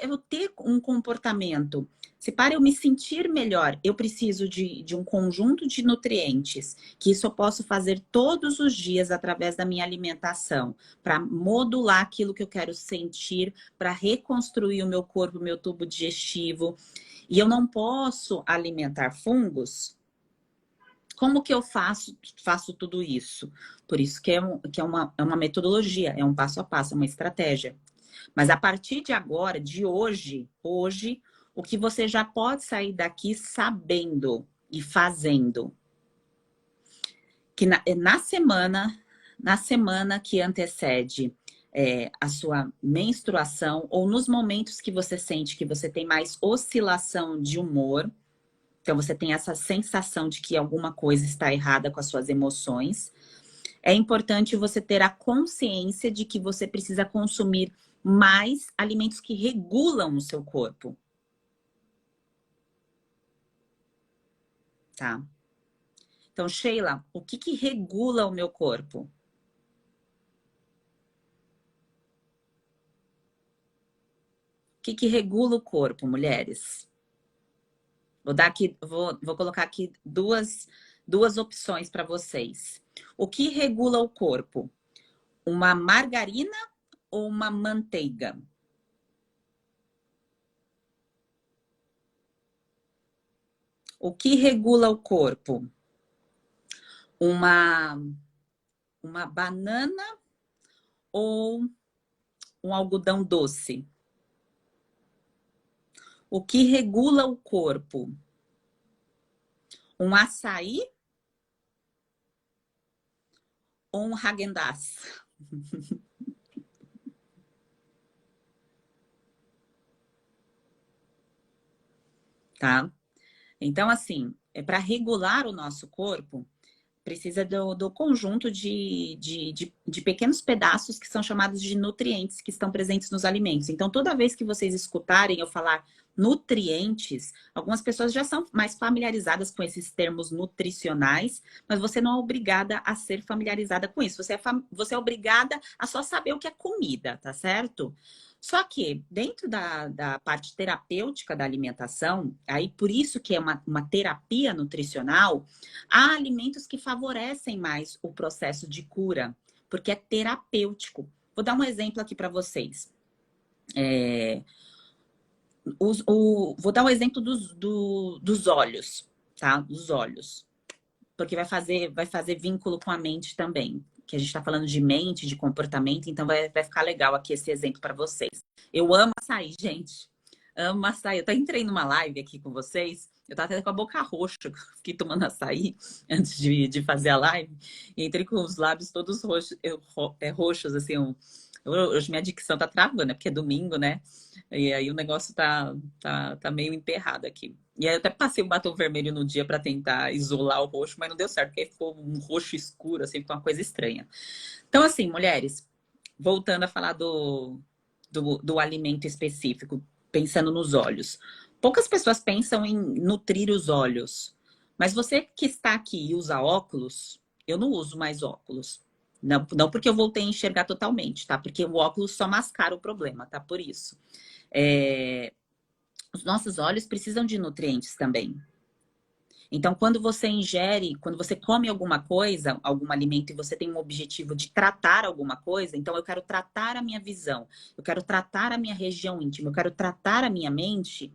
eu ter um comportamento, se para eu me sentir melhor, eu preciso de um conjunto de nutrientes, que isso eu posso fazer todos os dias através da minha alimentação, para modular aquilo que eu quero sentir, para reconstruir o meu corpo, o meu tubo digestivo, e eu não posso alimentar fungos. Como que eu faço tudo isso? Por isso que é uma metodologia, é um passo a passo, é uma estratégia. Mas a partir de agora, de hoje, o que você já pode sair daqui sabendo e fazendo. Que na semana que antecede a sua menstruação, ou nos momentos que você sente que você tem mais oscilação de humor, então você tem essa sensação de que alguma coisa está errada com as suas emoções, é importante você ter a consciência de que você precisa consumir mais alimentos que regulam o seu corpo. Tá? Então, Sheila, o que regula o meu corpo? O que regula o corpo, mulheres? Vou colocar aqui duas opções para vocês. O que regula o corpo? Uma margarina ou uma manteiga? O que regula o corpo? Uma banana ou um algodão doce? O que regula o corpo? Um açaí ou um Häagen-Dazs? Tá? Então, assim, para regular o nosso corpo, precisa do conjunto de pequenos pedaços que são chamados de nutrientes que estão presentes nos alimentos. Então, toda vez que vocês escutarem eu falar nutrientes, algumas pessoas já são mais familiarizadas com esses termos nutricionais, mas você não é obrigada a ser familiarizada com isso. Você é obrigada a só saber o que é comida, tá certo? Só que dentro da parte terapêutica da alimentação, aí por isso que é uma terapia nutricional, há alimentos que favorecem mais o processo de cura, porque é terapêutico. Vou dar um exemplo aqui para vocês. Vou dar um exemplo dos olhos, tá? Dos olhos. Porque vai fazer vínculo com a mente também. Que a gente está falando de mente, de comportamento, então vai ficar legal aqui esse exemplo para vocês. Eu amo açaí, gente. Amo açaí. Eu até entrei numa live aqui com vocês. Eu tava até com a boca roxa, fiquei tomando açaí antes de fazer a live. E entrei com os lábios todos roxos, assim. Hoje minha dicção tá travando, né? Porque é domingo, né? E aí o negócio tá meio emperrado aqui. E aí eu até passei um batom vermelho no dia para tentar isolar o roxo, mas não deu certo, porque ficou um roxo escuro, assim, ficou uma coisa estranha. Então, assim, mulheres, voltando a falar do alimento específico, pensando nos olhos. Poucas pessoas pensam em nutrir os olhos. Mas você que está aqui e usa óculos, eu não uso mais óculos. Não porque eu voltei a enxergar totalmente, tá? Porque o óculos só mascara o problema, tá? Por isso. Os nossos olhos precisam de nutrientes também. Então, quando você ingere, quando você come alguma coisa, algum alimento, e você tem um objetivo de tratar alguma coisa, então eu quero tratar a minha visão, eu quero tratar a minha região íntima, eu quero tratar a minha mente,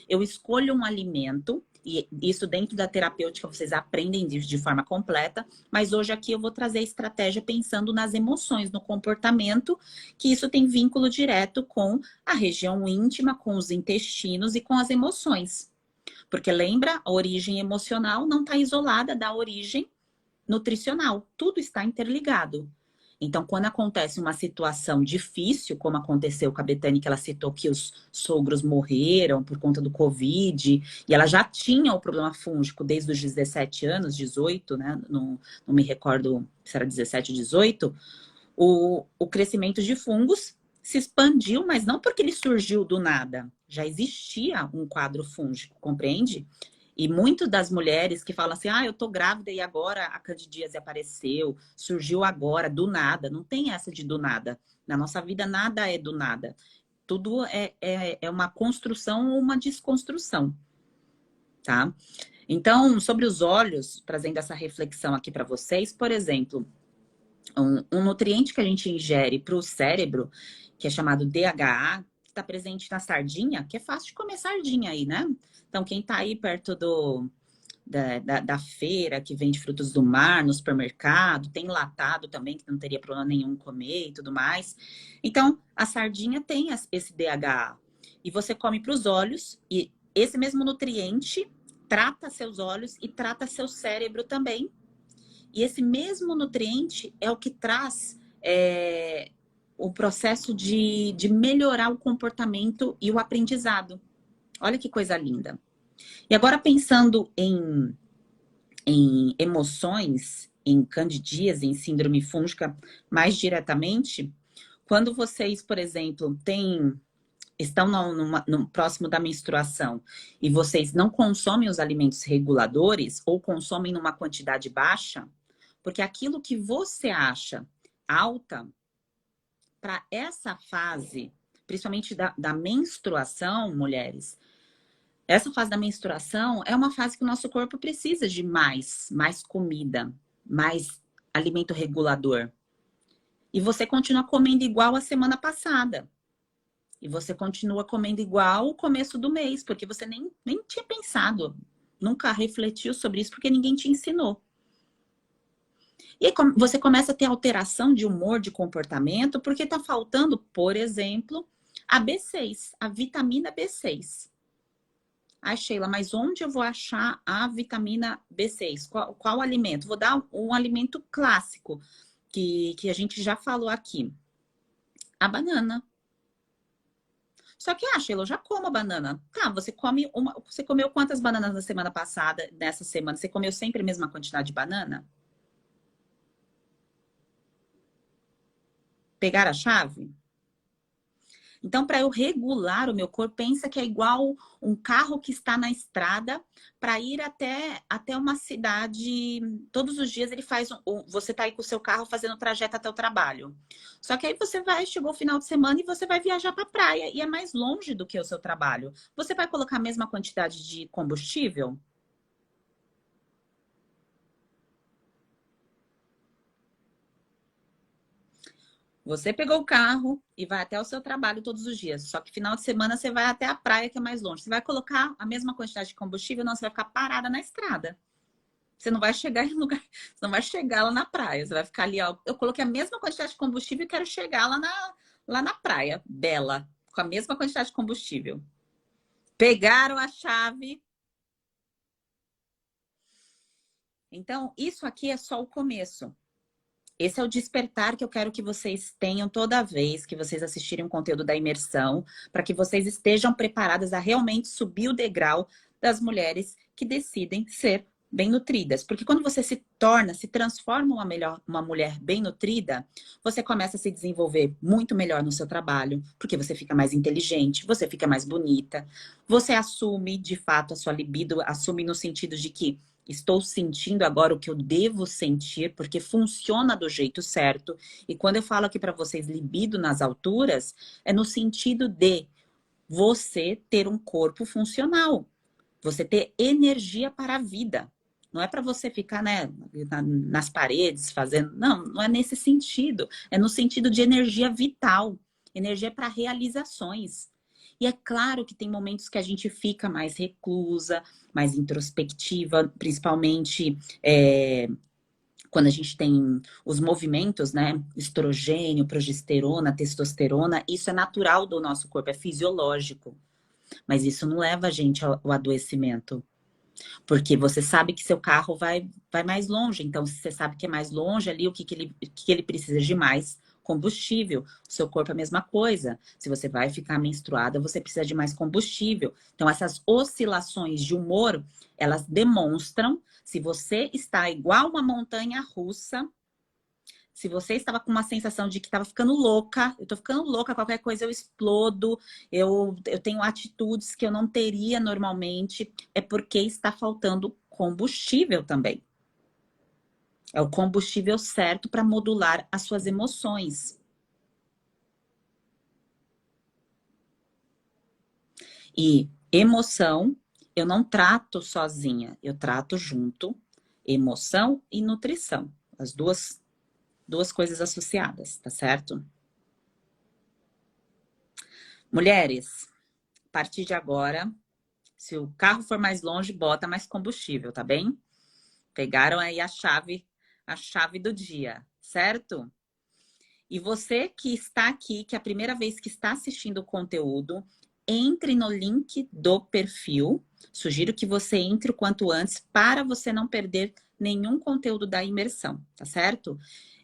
eu escolho um alimento, e isso dentro da terapêutica vocês aprendem de forma completa, mas hoje aqui eu vou trazer a estratégia pensando nas emoções, no comportamento, que isso tem vínculo direto com a região íntima, com os intestinos e com as emoções. Porque lembra, a origem emocional não está isolada da origem nutricional. Tudo está interligado. Então, quando acontece uma situação difícil, como aconteceu com a Bethany, que ela citou que os sogros morreram por conta do Covid, e ela já tinha o problema fúngico desde os 17 anos, 18, né? Não me recordo se era 17 ou 18, o crescimento de fungos se expandiu, mas não porque ele surgiu do nada. Já existia um quadro fúngico, compreende? E muitas das mulheres que falam assim, eu tô grávida e agora a candidíase apareceu, surgiu agora, do nada. Não tem essa de do nada. Na nossa vida, nada é do nada. Tudo é uma construção ou uma desconstrução, tá? Então, sobre os olhos, trazendo essa reflexão aqui para vocês, por exemplo, um nutriente que a gente ingere para o cérebro, que é chamado DHA, que está presente na sardinha, que é fácil de comer sardinha aí, né? Então, quem está aí perto da feira, que vende frutos do mar, no supermercado, tem enlatado também, que não teria problema nenhum comer e tudo mais. Então, a sardinha tem esse DHA. E você come para os olhos, e esse mesmo nutriente trata seus olhos e trata seu cérebro também. E esse mesmo nutriente é o que traz o processo de melhorar o comportamento e o aprendizado. Olha que coisa linda. E agora pensando em emoções, em candidíase, em síndrome fúngica mais diretamente, quando vocês, por exemplo, estão no próximo da menstruação e vocês não consomem os alimentos reguladores ou consomem numa quantidade baixa, porque aquilo que você acha alta, para essa fase, principalmente da menstruação, mulheres, essa fase da menstruação é uma fase que o nosso corpo precisa de mais comida, mais alimento regulador. E você continua comendo igual a semana passada. E você continua comendo igual o começo do mês, porque você nem tinha pensado, nunca refletiu sobre isso, porque ninguém te ensinou. E aí você começa a ter alteração de humor, de comportamento, porque está faltando, por exemplo, a B6, a vitamina B6. Ai, Sheila, mas onde eu vou achar a vitamina B6? Qual alimento? Vou dar um alimento clássico, que a gente já falou aqui. A banana. Só que, Sheila, eu já como a banana. Tá, você comeu quantas bananas na semana passada, nessa semana? Você comeu sempre a mesma quantidade de banana? Pegar a chave? Então, para eu regular o meu corpo, pensa que é igual um carro que está na estrada para ir até uma cidade. Todos os dias ele faz. Você está aí com o seu carro fazendo o trajeto até o trabalho. Só que aí chegou o final de semana e você vai viajar para a praia e é mais longe do que o seu trabalho. Você vai colocar a mesma quantidade de combustível? Você pegou o carro e vai até o seu trabalho todos os dias. Só que final de semana você vai até a praia, que é mais longe. Você vai colocar a mesma quantidade de combustível? Não, você vai ficar parada na estrada. Você não vai chegar em lugar, você não vai chegar lá na praia. Você vai ficar ali, ó. Eu coloquei a mesma quantidade de combustível e quero chegar lá na praia, bela, com a mesma quantidade de combustível. Pegaram a chave. Então, isso aqui é só o começo. Esse é o despertar que eu quero que vocês tenham toda vez que vocês assistirem um conteúdo da imersão, para que vocês estejam preparadas a realmente subir o degrau das mulheres que decidem ser bem nutridas. Porque quando você se transforma uma mulher bem nutrida, você começa a se desenvolver muito melhor no seu trabalho, porque você fica mais inteligente, você fica mais bonita, você assume, de fato, a sua libido, assume no sentido de que estou sentindo agora o que eu devo sentir, porque funciona do jeito certo. E quando eu falo aqui para vocês libido nas alturas, é no sentido de você ter um corpo funcional. Você ter energia para a vida. Não é para você ficar, né, nas paredes fazendo. Não é nesse sentido. É no sentido de energia vital. Energia para realizações. E é claro que tem momentos que a gente fica mais reclusa, mais introspectiva, principalmente quando a gente tem os movimentos, né? Estrogênio, progesterona, testosterona. Isso é natural do nosso corpo, é fisiológico. Mas isso não leva a gente ao adoecimento. Porque você sabe que seu carro vai mais longe. Então, se você sabe que é mais longe ali, o que ele precisa de mais combustível. O seu corpo é a mesma coisa. Se você vai ficar menstruada, você precisa de mais combustível. Então, essas oscilações de humor, elas demonstram se você está igual uma montanha russa. Se você estava com uma sensação de que estava ficando louca, eu tô ficando louca, qualquer coisa eu explodo, eu tenho atitudes que eu não teria normalmente, é porque está faltando combustível também. É o combustível certo para modular as suas emoções. E emoção, eu não trato sozinha, eu trato junto emoção e nutrição. As duas coisas associadas, tá certo? Mulheres, a partir de agora, se o carro for mais longe, bota mais combustível, tá bem? Pegaram aí a chave do dia, certo? E você que está aqui, que é a primeira vez que está assistindo o conteúdo, entre no link do perfil. Sugiro que você entre o quanto antes para você não perder nenhum conteúdo da imersão, tá certo?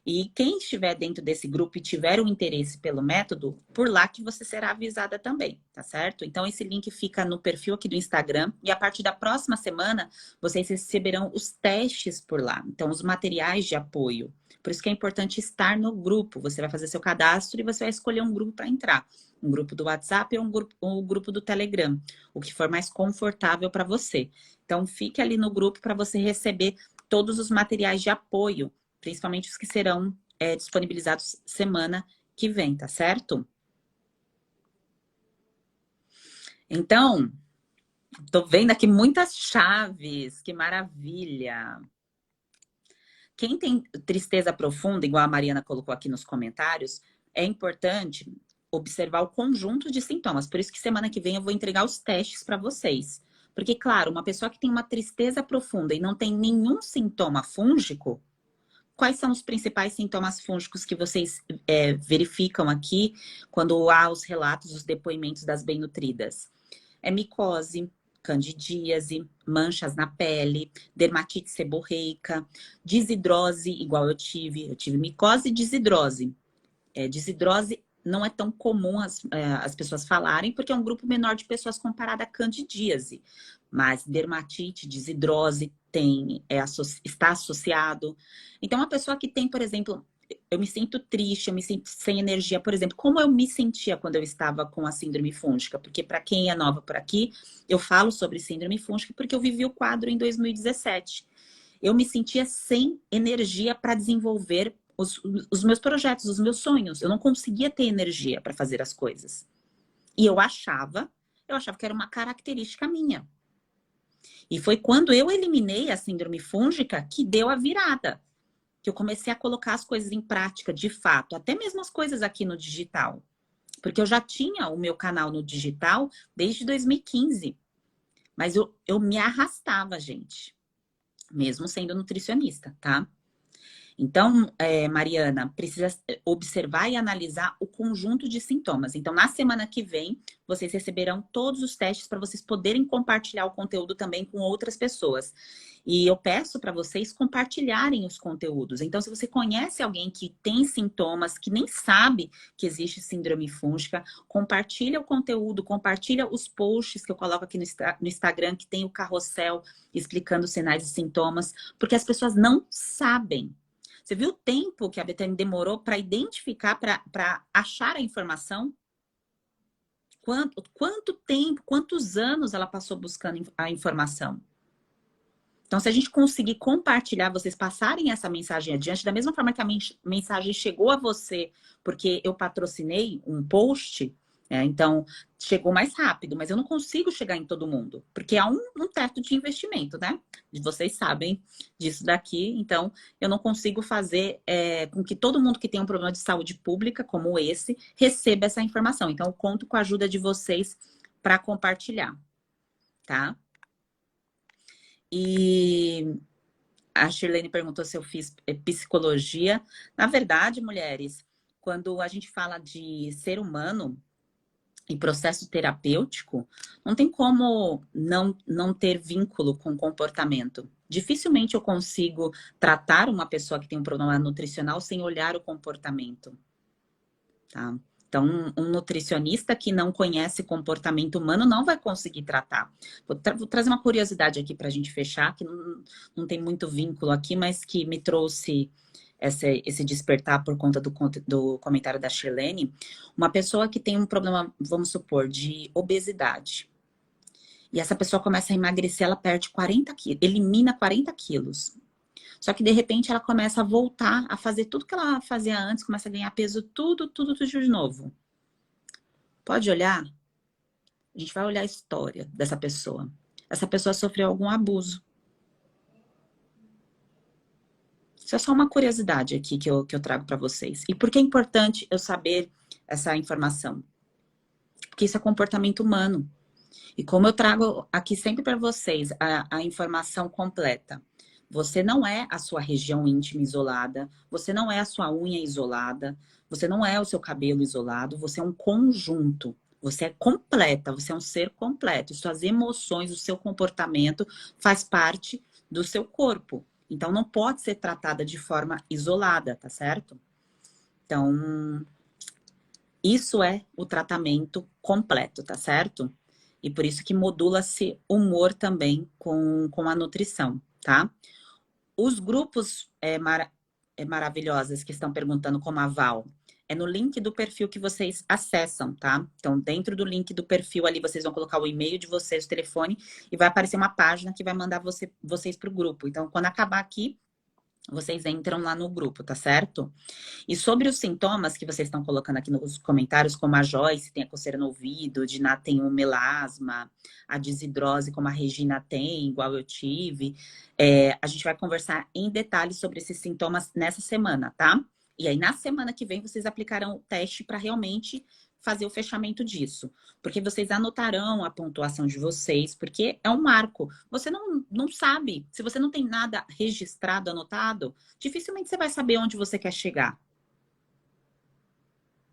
E quem estiver dentro desse grupo e tiver um interesse pelo método, por lá que você será avisada também, tá certo? Então esse link fica no perfil aqui do Instagram e a partir da próxima semana vocês receberão os testes por lá. Então os materiais de apoio. Por isso que é importante estar no grupo. Você vai fazer seu cadastro e você vai escolher um grupo para entrar. Um grupo do WhatsApp ou um grupo do Telegram. O que for mais confortável para você. Então, fique ali no grupo para você receber todos os materiais de apoio. Principalmente os que serão disponibilizados semana que vem, tá certo? Então, tô vendo aqui muitas chaves. Que maravilha! Quem tem tristeza profunda, igual a Mariana colocou aqui nos comentários, é importante observar o conjunto de sintomas. Por isso que semana que vem eu vou entregar os testes para vocês. Porque, claro, uma pessoa que tem uma tristeza profunda e não tem nenhum sintoma fúngico, quais são os principais sintomas fúngicos que vocês verificam aqui quando há os relatos, os depoimentos das bem-nutridas? É micose, candidíase, manchas na pele, dermatite seborreica, desidrose, igual eu tive micose e desidrose. Desidrose não é tão comum as pessoas falarem, porque é um grupo menor de pessoas comparado à candidíase. Mas dermatite, desidrose está associado. Então, uma pessoa que tem, por exemplo, eu me sinto triste, eu me sinto sem energia, por exemplo, como eu me sentia quando eu estava com a síndrome fúngica? Porque para quem é nova por aqui, eu falo sobre síndrome fúngica porque eu vivi o quadro em 2017. Eu me sentia sem energia para desenvolver os meus projetos, os meus sonhos. Eu não conseguia ter energia para fazer as coisas. E eu achava que era uma característica minha. E foi quando eu eliminei a síndrome fúngica que deu a virada. Que eu comecei a colocar as coisas em prática, de fato. Até mesmo as coisas aqui no digital. Porque eu já tinha o meu canal no digital desde 2015. Mas eu me arrastava, gente. Mesmo sendo nutricionista, tá? Então, Mariana, precisa observar e analisar o conjunto de sintomas. Então, na semana que vem, vocês receberão todos os testes para vocês poderem compartilhar o conteúdo também com outras pessoas. E eu peço para vocês compartilharem os conteúdos. Então, se você conhece alguém que tem sintomas, que nem sabe que existe síndrome fúngica, compartilha o conteúdo, compartilha os posts que eu coloco aqui no Instagram, que tem o carrossel explicando os sinais e sintomas, porque as pessoas não sabem. Você viu o tempo que a Bethânia demorou para identificar, para achar a informação? Quanto tempo, quantos anos ela passou buscando a informação? Então, se a gente conseguir compartilhar, vocês passarem essa mensagem adiante, da mesma forma que a mensagem chegou a você, porque eu patrocinei um post, então chegou mais rápido, mas eu não consigo chegar em todo mundo, porque há um teto de investimento, né? Vocês sabem disso daqui, então eu não consigo fazer com que todo mundo que tem um problema de saúde pública, como esse, receba essa informação. Então, eu conto com a ajuda de vocês para compartilhar, tá? E a Shirlene perguntou se eu fiz psicologia. Na verdade, mulheres, quando a gente fala de ser humano, e processo terapêutico, não tem como não ter vínculo com comportamento. Dificilmente eu consigo tratar uma pessoa que tem um problema nutricional sem olhar o comportamento, tá? Então, um nutricionista que não conhece comportamento humano não vai conseguir tratar. Vou trazer uma curiosidade aqui para a gente fechar, que não tem muito vínculo aqui, mas que me trouxe esse despertar por conta do comentário da Shirlene. Uma pessoa que tem um problema, vamos supor, de obesidade. E essa pessoa começa a emagrecer, ela perde 40 quilos, elimina 40 quilos. Só que de repente ela começa a voltar a fazer tudo que ela fazia antes, começa a ganhar peso, tudo de novo. Pode olhar? A gente vai olhar a história dessa pessoa. Essa pessoa sofreu algum abuso. Isso é só uma curiosidade aqui que eu trago para vocês. E por que é importante eu saber essa informação? Porque isso é comportamento humano. E como eu trago aqui sempre para vocês a informação completa. Você não é a sua região íntima isolada, você não é a sua unha isolada, você não é o seu cabelo isolado, você é um conjunto. Você é completa, você é um ser completo. E suas emoções, o seu comportamento faz parte do seu corpo. Então não pode ser tratada de forma isolada, tá certo? Então, isso é o tratamento completo, tá certo? E por isso que modula-se humor também com a nutrição, tá? Os grupos maravilhosos que estão perguntando como aval, é no link do perfil que vocês acessam, tá? Então, dentro do link do perfil ali, vocês vão colocar o e-mail de vocês, o telefone, e vai aparecer uma página que vai mandar vocês para o grupo. Então, quando acabar aqui, vocês entram lá no grupo, tá certo? E sobre os sintomas que vocês estão colocando aqui nos comentários, como a Joyce tem a coceira no ouvido, a Diná tem o melasma, a desidrose, como a Regina tem, igual eu tive, a gente vai conversar em detalhes sobre esses sintomas nessa semana, tá? E aí, na semana que vem, vocês aplicarão o teste para realmente fazer o fechamento disso. Porque vocês anotarão a pontuação de vocês, porque é um marco. Você não sabe, se você não tem nada registrado, anotado, dificilmente você vai saber onde você quer chegar.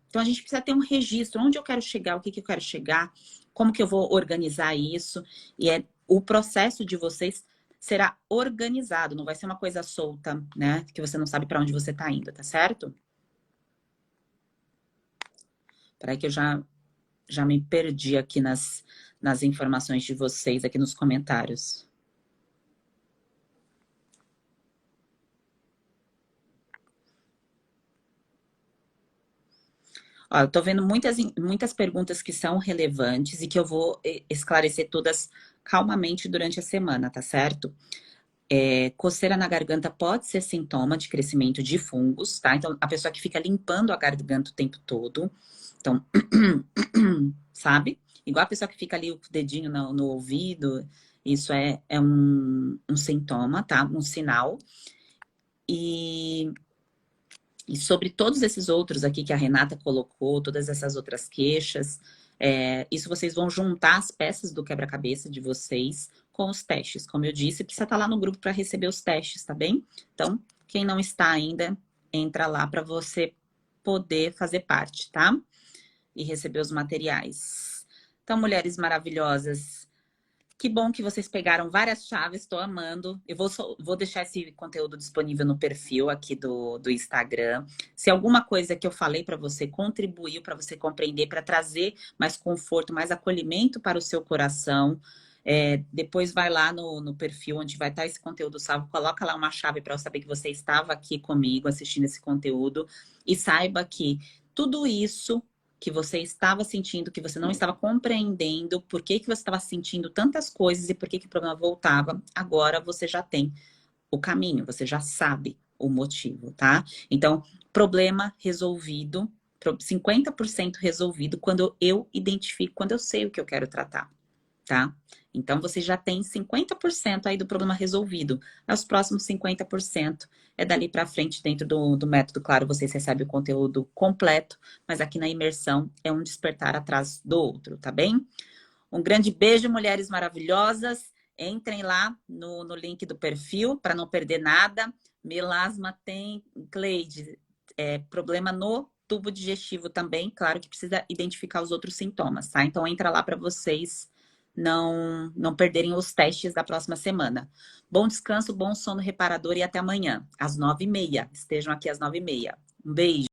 Então, a gente precisa ter um registro, onde eu quero chegar, o que eu quero chegar, como que eu vou organizar isso. E o processo de vocês será organizado, não vai ser uma coisa solta, né? Que você não sabe para onde você está indo, tá certo? Peraí que eu já me perdi aqui nas informações de vocês, aqui nos comentários. Ó, eu tô vendo muitas perguntas que são relevantes e que eu vou esclarecer todas calmamente durante a semana, tá certo? Coceira na garganta pode ser sintoma de crescimento de fungos, tá? Então, a pessoa que fica limpando a garganta o tempo todo. Então, sabe? Igual a pessoa que fica ali com o dedinho no ouvido, isso é um sintoma, tá? Um sinal. E sobre todos esses outros aqui que a Renata colocou, todas essas outras queixas, isso vocês vão juntar as peças do quebra-cabeça de vocês com os testes. Como eu disse, precisa estar lá no grupo para receber os testes, tá bem? Então, quem não está ainda, entra lá para você poder fazer parte, tá? E receber os materiais. Então, mulheres maravilhosas, que bom que vocês pegaram várias chaves, estou amando. Eu vou deixar esse conteúdo disponível no perfil aqui do Instagram. Se alguma coisa que eu falei para você contribuiu para você compreender, para trazer mais conforto, mais acolhimento para o seu coração, depois vai lá no perfil onde vai estar esse conteúdo salvo, coloca lá uma chave para eu saber que você estava aqui comigo assistindo esse conteúdo e saiba que tudo isso que você estava sentindo, que você não estava compreendendo por que você estava sentindo tantas coisas e por que o problema voltava, agora você já tem o caminho, você já sabe o motivo, tá? Então, problema resolvido, 50% resolvido quando eu identifico, quando eu sei o que eu quero tratar, tá? Então, você já tem 50% aí do problema resolvido. Os próximos 50% é dali para frente, dentro do método. Claro, vocês recebem o conteúdo completo, mas aqui na imersão é um despertar atrás do outro, tá bem? Um grande beijo, mulheres maravilhosas. Entrem lá no link do perfil para não perder nada. Melasma tem, Cleide, problema no tubo digestivo também, claro que precisa identificar os outros sintomas, tá? Então entra lá para vocês não perderem os testes da próxima semana. Bom descanso, bom sono reparador e até amanhã, às 9h30. Estejam aqui às 9h30. Um beijo.